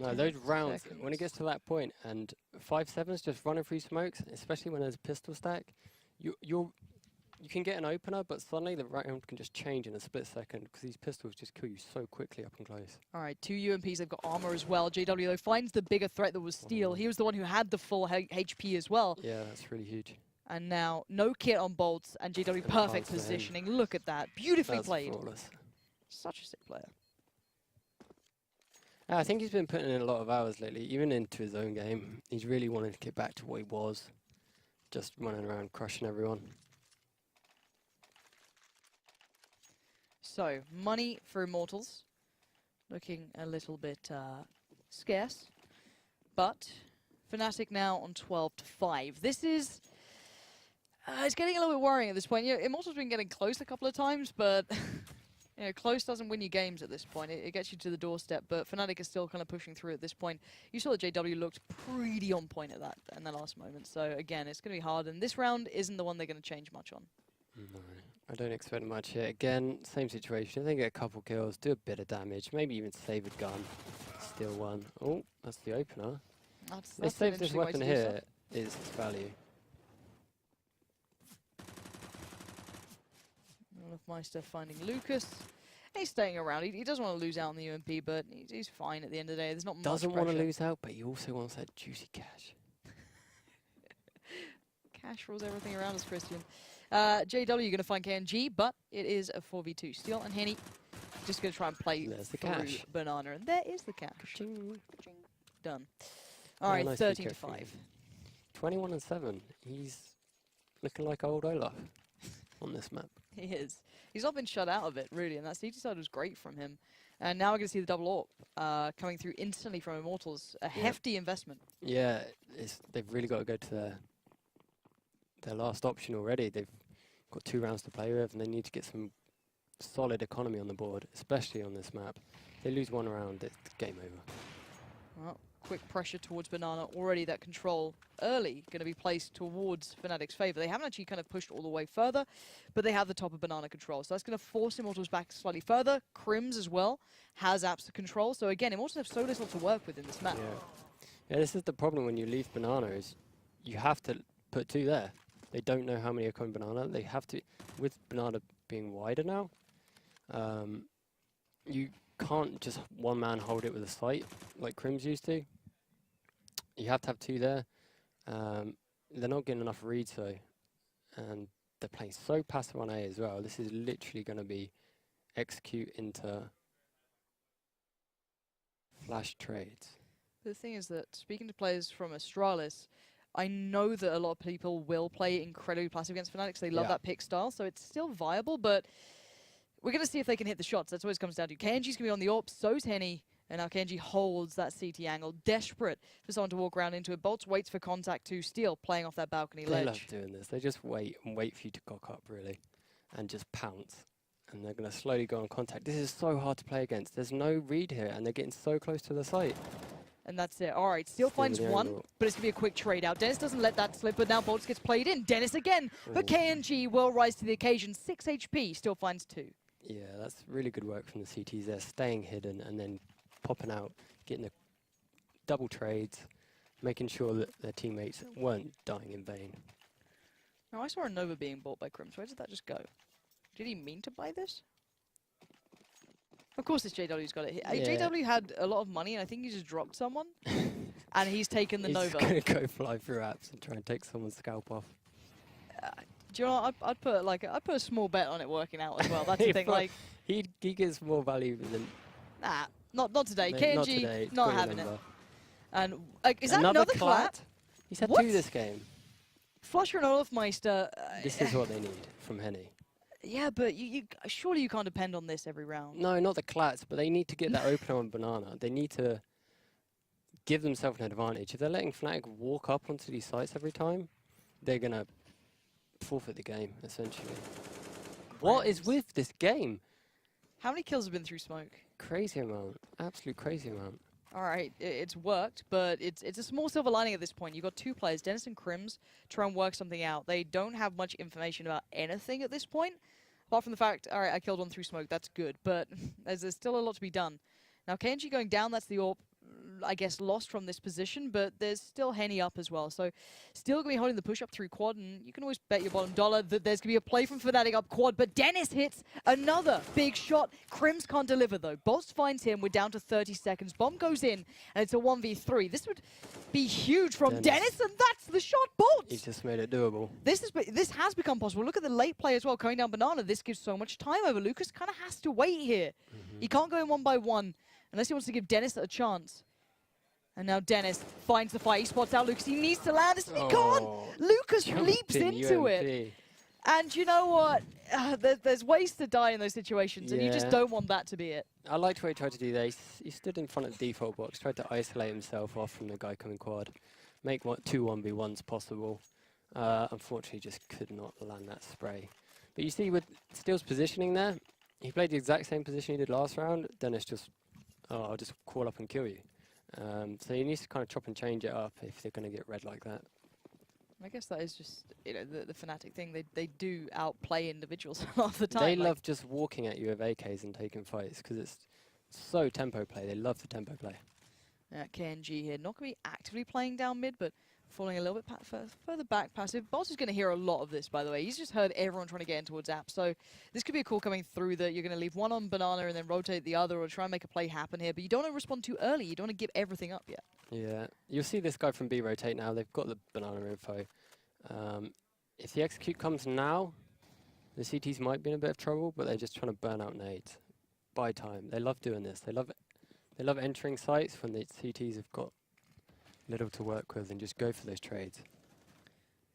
No, those rounds, when it gets to that point, and 5.7's just running through smokes, especially when there's a pistol stack, you can get an opener, but suddenly the round can just change in a split second, because these pistols just kill you so quickly up and close. All right, 2 UMPs, they've got armor as well. JW, though, finds the bigger threat that was Steel. He was the one who had the full HP as well. Yeah, that's really huge. And now, no kit on Bolts, and JW perfect Advanced to him. positioning. Look at that. Beautifully That's played. flawless. Such a sick player. I think he's been putting in a lot of hours lately, even into his own game. He's really wanted to get back to what he was, just running around crushing everyone. So, money for Immortals. Looking a little bit scarce. But Fnatic now on 12-5. This is... it's getting a little bit worrying at this point. Immortals been getting close a couple of times, but... close doesn't win you games at this point. It gets you to the doorstep, but Fnatic is still kind of pushing through at this point. You saw that JW looked pretty on point at that in the last moment. So again, it's going to be hard, and this round isn't the one they're going to change much on. No, I don't expect much here. Again, same situation. If they get a couple kills, do a bit of damage, maybe even save a gun, steal one. Oh, that's the opener. They That's save this weapon here is its value. Meister finding Lucas. He's staying around. He doesn't want to lose out on the UMP, but he's fine at the end of the day. There's not much Doesn't want to pressure. lose out, but he also wants that juicy cash. Cash rules everything around us, Christian. JW going to find KNG, but it is a 4v2. Steel and Henny just going to try and play There's the through cash. Banana, and there is the cash. Ka-ching. Done. All right, nice 13-5. 21-7. He's looking like old Olaf on this map. He is. He's not been shut out of it, really, and that CT side was great from him. And now we're going to see the double AWP coming through instantly from Immortals. A hefty investment. Yeah, they've really got to go to their last option already. They've got 2 rounds to play with, and they need to get some solid economy on the board, especially on this map. If they lose 1 round, it's game over. Well, quick pressure towards Banana. Already that control early going to be placed towards Fnatic's favor. They haven't actually kind of pushed all the way further, but they have the top of Banana control. So that's going to force Immortals back slightly further. Crims as well has apps to control. So again, Immortals have so little to work with in this map. Yeah, this is the problem when you leave Banana is you have to put 2 there. They don't know how many are coming Banana. They have to, with Banana being wider now, you can't just one man hold it with a sight like Crims used to. You have to have 2 there. They're not getting enough reads though, and they're playing so passive on A as well. This is literally going to be execute into flash trades. The thing is that, speaking to players from Astralis, I know that a lot of people will play incredibly passive against Fnatic. They love that pick style, so it's still viable, but we're going to see if they can hit the shots. That's what it comes down to. KNG's going to be on the AWP, so's Henny, and now KNG holds that CT angle, desperate for someone to walk around into it. Bolts waits for contact to steal, playing off that balcony ledge. They love doing this. They just wait and wait for you to cock up, really, and just pounce. And they're going to slowly go on contact. This is so hard to play against. There's no read here, and they're getting so close to the site. And that's it. All right, still finds one, but it's going to be a quick trade out. Dennis doesn't let that slip, but now Bolts gets played in. Dennis again, but KNG will rise to the occasion. 6 HP, still finds 2. Yeah, that's really good work from the CTs. They're staying hidden and then popping out, getting the double trades, making sure that their teammates weren't dying in vain. Now, I saw a Nova being bought by Crims. Where did that just go? Did he mean to buy this? Of course, this JW's got it. Yeah. JW had a lot of money, and I think he just dropped someone, and he's taken the He's Nova. He's going to go fly through apps and try and take someone's scalp off. Do you know what? I'd put a small bet on it working out as well. That's the thing. Like he gets more value than. Nah, not today. Mate, KNG not today. not having it. And is that another clap? He's had What? 2 this game. Flusher and Olafmeister. This is what they need from Henny. Yeah, but you surely you can't depend on this every round. No, not the clats, but they need to get that opener on Banana. They need to give themselves an advantage. If they're letting Fnatic walk up onto these sites every time, they're going to forfeit the game, essentially. What is with this game? How many kills have been through smoke? Crazy amount. Absolute crazy amount. All right, it's worked, but it's a small silver lining at this point. You've got 2 players, Dennis and Crims, try and work something out. They don't have much information about anything at this point, apart from the fact, all right, I killed one through smoke, that's good, but there's still a lot to be done. Now, KNG going down, that's the AWP, I guess, lost from this position, but there's still Henny up as well. So still going to be holding the push up through quad, and you can always bet your bottom dollar that there's going to be a play from Fnatic up quad, but Dennis hits another big shot. Crims can't deliver, though. Bolts finds him. We're down to 30 seconds. Bomb goes in, and it's a 1v3. This would be huge from Dennis, and that's the shot. Bolts! He's just made it doable. This has become possible. Look at the late play as well, going down Banana. This gives so much time over. Lucas kind of has to wait here. He can't go in 1 by 1 unless he wants to give Dennis a chance. And now Dennis finds the fight. He spots out Lucas. He needs to land this, and he can't. Lucas leaps into it. And you know what? There's ways to die in those situations, and you just don't want that to be it. I liked what he tried to do there. He stood in front of the default box, tried to isolate himself off from the guy coming quad, make 2 1v1s possible. Unfortunately, just could not land that spray. But you see with Steel's positioning there, he played the exact same position he did last round. Dennis just, I'll just crawl up and kill you. So he needs to kind of chop and change it up if they're going to get red like that. I guess that is just, you know, the Fnatic thing. They do outplay individuals a lot of the time. They love just walking at you with AKs and taking fights because it's so tempo play. They love the tempo play. KNG here, not going to be actively playing down mid, but falling a little bit further back passive. Boss is going to hear a lot of this, by the way. He's just heard everyone trying to get in towards App. So this could be a call coming through that you're going to leave one on Banana and then rotate the other or try and make a play happen here. But you don't want to respond too early. You don't want to give everything up yet. Yeah, you'll see this guy from B rotate now. They've got the Banana info. If the execute comes now, the CTs might be in a bit of trouble, but they're just trying to burn out nades. Buy time. They love doing this. They love entering sites when the CTs have got little to work with and just go for those trades.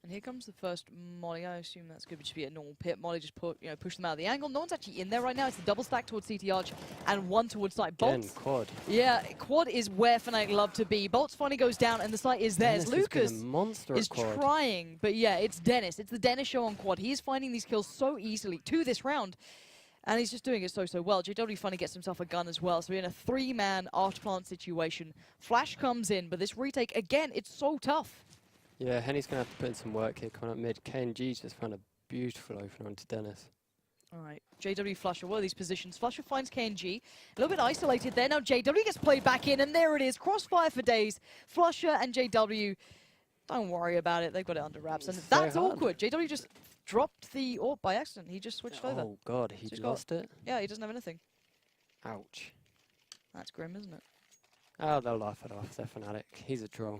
And here comes the first Molly. I assume that's going to just be a normal pit. Molly just push them out of the angle. No one's actually in there right now. It's the double stack towards CT Arch and one towards site. Again, Bolts. quad. Yeah, quad is where Fnatic love to be. Bolts finally goes down and the site is theirs. Lucas is trying, but yeah, it's Dennis. It's the Dennis show on quad. He is finding these kills so easily to this round. And he's just doing it so well. JW finally gets himself a gun as well. So we're in a 3-man afterplant situation. Flash comes in, but this retake, again, it's so tough. Yeah, Henny's going to have to put in some work here coming up mid. KNG's just found a beautiful opener onto Dennis. All right, JW Flusher, what are these positions? Flusher finds KNG, a little bit isolated there. Now JW gets played back in, and there it is. Crossfire for days. Flusher and JW, don't worry about it. They've got it under wraps. And that's awkward. JW just dropped the AWP by accident. He just switched over. Oh, God, he lost it? Yeah, he doesn't have anything. Ouch. That's grim, isn't it? Oh, they'll laugh it off. They're Fnatic. He's a troll.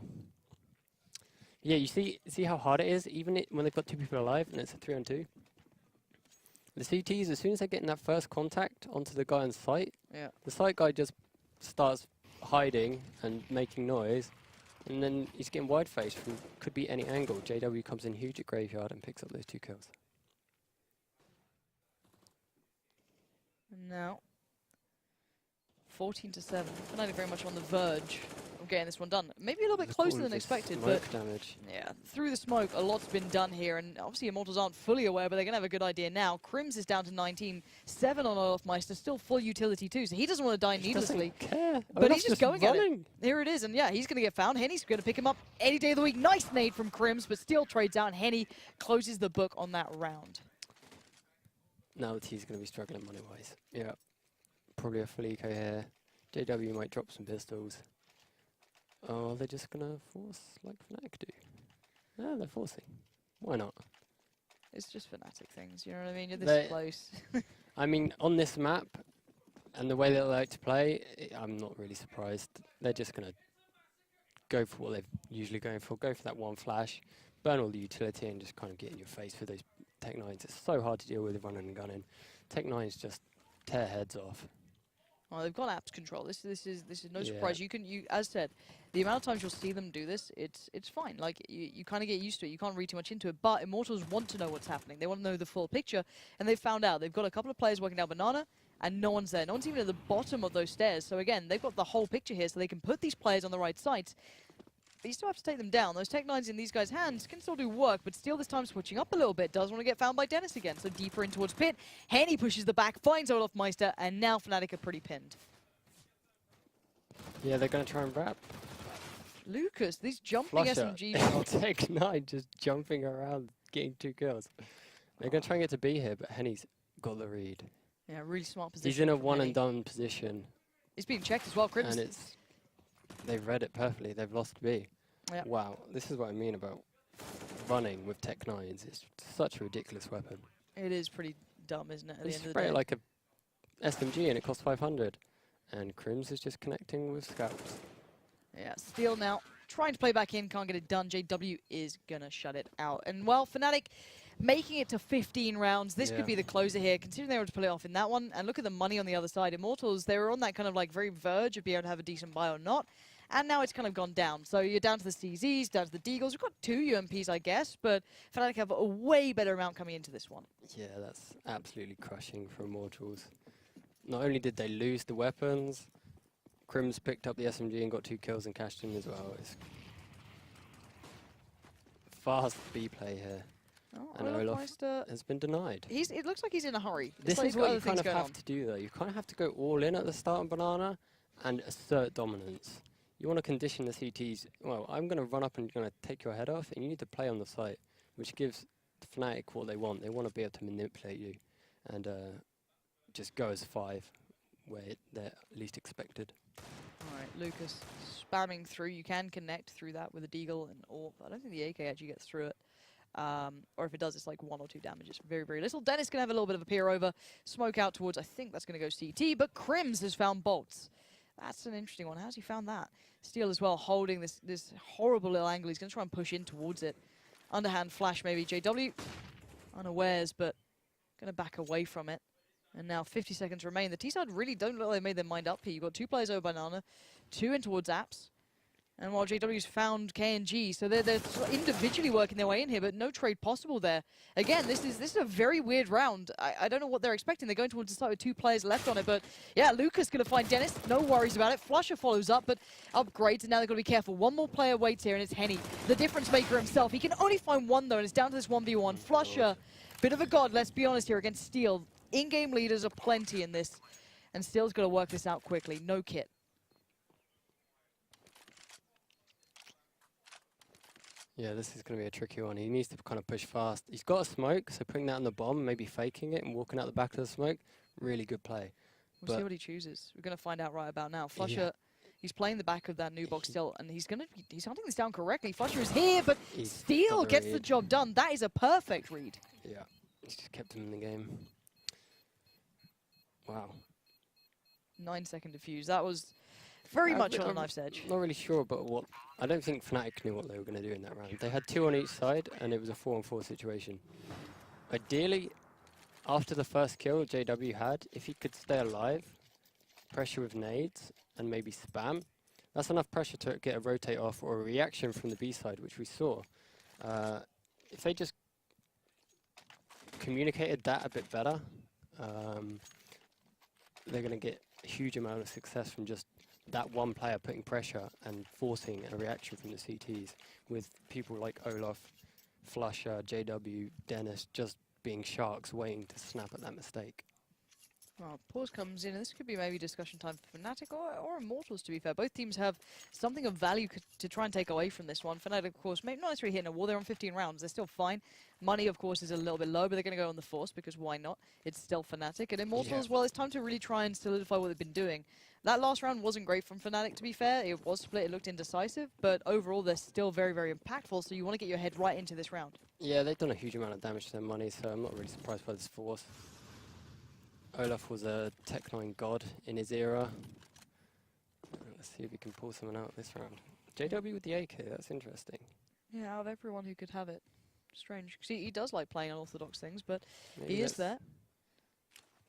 Yeah, you see how hard it is, even when they've got 2 people alive and it's a 3-on-2. The CTs, as soon as they're getting that first contact onto the guy on site, the site guy just starts hiding and making noise, and then he's getting wide-faced from could be any angle. JW comes in huge at Graveyard and picks up those 2 kills. Now, 14-7. Fnatic very much on the verge of getting this one done. Maybe a little bit closer than expected, but damage. Yeah, through the smoke, a lot's been done here, and obviously Immortals aren't fully aware, but they're gonna have a good idea now. Crims is down to 19, 7 on Olofmeister, still full utility too, so he doesn't want to die needlessly. Care. But he's just going at it. Here it is, and yeah, he's gonna get found. Henny's gonna pick him up any day of the week. Nice nade from Crims, but still trades out, and Henny closes the book on that round. Now that he's gonna be struggling money-wise. Yeah, probably a full eco here. JW might drop some pistols. Oh, are they just gonna force like Fnatic do? No, they're forcing. Why not? It's just Fnatic things, you know what I mean? You're this close. I mean, on this map, and the way they like to play, I'm not really surprised. They're just gonna go for what they're usually going for. Go for that one flash, burn all the utility, and just kind of get in your face with those Tech 9s. It's so hard to deal with running and gunning. Tech 9s just tear heads off. Oh, they've got apps control. This is no surprise. You as said, the amount of times you'll see them do this, it's fine. Like you kind of get used to it. You can't read too much into it. But Immortals want to know what's happening. They want to know the full picture, and they've found out. They've got a couple of players working down Banana, and no one's there. No one's even at the bottom of those stairs. So again, they've got the whole picture here, so they can put these players on the right sites. But you still have to take them down. Those Tech 9s in these guys' hands can still do work, but still this time switching up a little bit. Does want to get found by Dennis again, so deeper in towards pit. Henny pushes the back, finds Olofmeister, and now Fnatic are pretty pinned. Yeah, they're going to try and wrap. Lucas, these jumping SMG shots. Tech 9 just jumping around, getting 2 kills. They're going to try and get to B here, but Henny's got the read. Yeah, really smart position. He's in a one-and-done position. He's being checked as well, Crims. And they've read it perfectly. They've lost B. Yep. Wow, this is what I mean about running with Tech 9s. It's such a ridiculous weapon. It is pretty dumb, isn't it, at the end of the spray day? it like a SMG and it costs 500. And Crims is just connecting with scouts. Yeah, Steel now trying to play back in, can't get it done. JW is gonna shut it out. And well, Fnatic making it to 15 rounds. This could be the closer here, considering they were able to pull it off in that one. And look at the money on the other side. Immortals, they were on that kind of like very verge of being able to have a decent buy or not. And now it's kind of gone down. So you're down to the CZs, down to the Deagles. We've got 2 UMPs, I guess, but Fnatic have a way better amount coming into this one. Yeah, that's absolutely crushing for Immortals. Not only did they lose the weapons, Crims picked up the SMG and got 2 kills and cashed in as well. It's fast B play here. Oh, and Olaf has been denied. It looks like he's in a hurry. This is what you kind of have to do, though. You kind of have to go all in at the start on Banana and assert dominance. You want to condition the CTs. Well, I'm going to run up and going to take your head off, and you need to play on the site, which gives Fnatic what they want. They want to be able to manipulate you and just go as 5 where they're least expected. All right, Lucas spamming through. You can connect through that with a Deagle and AWP. I don't think the AK actually gets through it. Or if it does, it's like 1 or 2 damage. It's very, very little. Dennis can have a little bit of a peer over. Smoke out towards, I think that's going to go CT, but Crims has found bolts. That's an interesting one. How's he found that? Steel as well, holding this horrible little angle. He's going to try and push in towards it. Underhand flash maybe. JW unawares, but going to back away from it. And now 50 seconds remain. The T-side really don't look like they made their mind up here. You've got 2 players over Banana, 2 in towards Apps. And while JW's found KNG, so they're sort of individually working their way in here, but no trade possible there. Again, this is a very weird round. I don't know what they're expecting. They're going towards the side with 2 players left on it, but yeah, Lucas going to find Dennis. No worries about it. Flusher follows up, but upgrades, and now they've got to be careful. One more player waits here, and it's Henny, the difference maker himself. He can only find one, though, and it's down to this 1v1. Flusher, bit of a god, let's be honest here, against Steel. In-game leaders are plenty in this, and Steel's got to work this out quickly. No kit. Yeah, this is going to be a tricky one. He needs to kind of push fast. He's got a smoke, so putting that on the bomb, maybe faking it and walking out the back of the smoke, really good play. We'll see what he chooses. We're going to find out right about now. Flusher, he's playing the back of that new box still, and he's hunting this down correctly. Flusher is here, but Steel gets the job done. That is a perfect read. Yeah, he's just kept him in the game. Wow. 9-second defuse. That was very much on a knife's edge. Not really sure, but what I don't think Fnatic knew what they were going to do in that round. They had 2 on each side, and it was a 4-on-4 situation. Ideally, after the first kill JW had, if he could stay alive, pressure with nades, and maybe spam, that's enough pressure to get a rotate off or a reaction from the B side, which we saw. If they just communicated that a bit better, they're going to get a huge amount of success from just that one player putting pressure and forcing a reaction from the CTs, with people like Olaf, Flusher, JW, Dennis just being sharks waiting to snap at that mistake. Well, pause comes in, and this could be maybe discussion time for Fnatic or Immortals, to be fair. Both teams have something of value to try and take away from this one. Fnatic, of course, maybe not necessarily hitting a wall. They're on 15 rounds. They're still fine. Money, of course, is a little bit low, but they're going to go on the Force, because why not? It's still Fnatic. And Immortals, well, it's time to really try and solidify what they've been doing. That last round wasn't great from Fnatic, to be fair. It was split, it looked indecisive, but overall, they're still very, very impactful, so you want to get your head right into this round. Yeah, they've done a huge amount of damage to their money, so I'm not really surprised by this Force. Olaf was a Tech9 god in his era. Let's see if we can pull someone out this round. JW with the AK, that's interesting. Yeah, out of everyone who could have it. Strange. Because he does like playing unorthodox things, but Maybe he is there.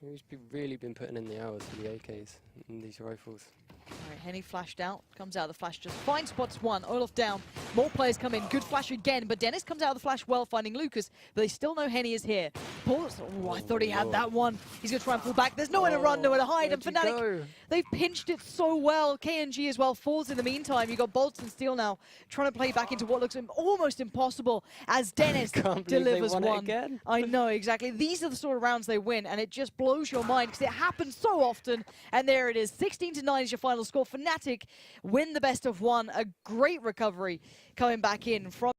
He's really been putting in the hours for the AKs and these rifles. Alright, Henny flashed out, comes out of the flash, just fine spots one, Olaf down, more players come in, good flash again, but Dennis comes out of the flash well, finding Lucas, but they still know Henny is here. Pause. Oh, I thought he had that one. He's going to try and fall back. There's nowhere to run, nowhere to hide, and Fnatic, they've pinched it so well. KNG as well falls in the meantime. You've got Bolts and Steel now trying to play back into what looks almost impossible as Dennis delivers one. Again. I know, exactly. These are the sort of rounds they win, and it just blows your mind because it happens so often, and there it is. 16-9 is your final score. Fnatic win the best of one. A great recovery coming back in from